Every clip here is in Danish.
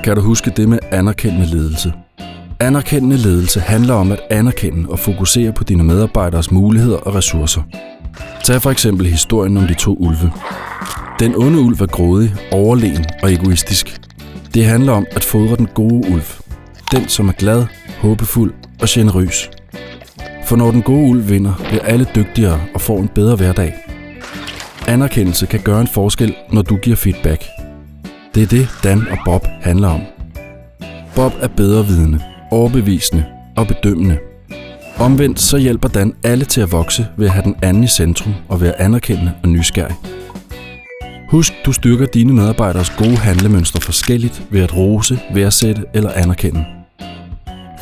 Kan du huske det med anerkendende ledelse? Anerkendende ledelse handler om at anerkende og fokusere på dine medarbejderes muligheder og ressourcer. Tag for eksempel historien om de 2 ulve. Den onde ulv er grådig, overlegen og egoistisk. Det handler om at fodre den gode ulv. Den, som er glad, håbefuld og generøs. For når den gode ulv vinder, bliver alle dygtigere og får en bedre hverdag. Anerkendelse kan gøre en forskel, når du giver feedback. Det er det, Dan og Bob handler om. Bob er bedrevidende, overbevisende og bedømmende. Omvendt så hjælper Dan alle til at vokse ved at have den anden i centrum og være anerkendende og nysgerrig. Husk, du styrker dine medarbejderes gode handlemønstre forskelligt ved at rose, værdsætte eller anerkende.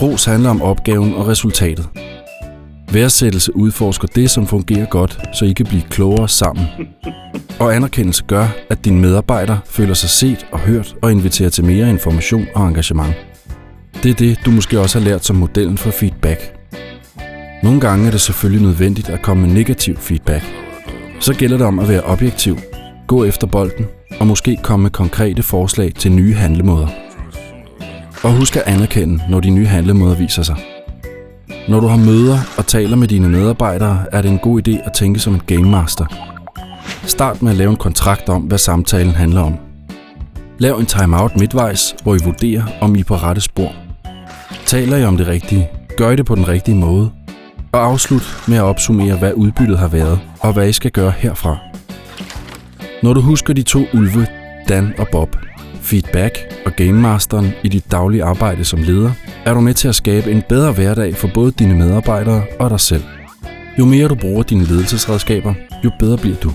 Ros handler om opgaven og resultatet. Værdsættelse udforsker det, som fungerer godt, så I kan blive klogere sammen. Og anerkendelse gør, at dine medarbejdere føler sig set og hørt og inviterer til mere information og engagement. Det er det, du måske også har lært som modellen for feedback. Nogle gange er det selvfølgelig nødvendigt at komme med negativ feedback. Så gælder det om at være objektiv, gå efter bolden og måske komme med konkrete forslag til nye handlemåder. Og husk at anerkende, når de nye handlemåder viser sig. Når du har møder og taler med dine medarbejdere, er det en god idé at tænke som en game master. Start med at lave en kontrakt om, hvad samtalen handler om. Lav en timeout midtvejs, hvor I vurderer, om I er på rette spor. Taler I om det rigtige? Gør I det på den rigtige måde? Og afslut med at opsummere, hvad udbyttet har været, og hvad I skal gøre herfra. Når du husker de 2 ulve, Dan og Bob, feedback og game masteren i dit daglige arbejde som leder, er du med til at skabe en bedre hverdag for både dine medarbejdere og dig selv. Jo mere du bruger dine ledelsesredskaber, jo bedre bliver du.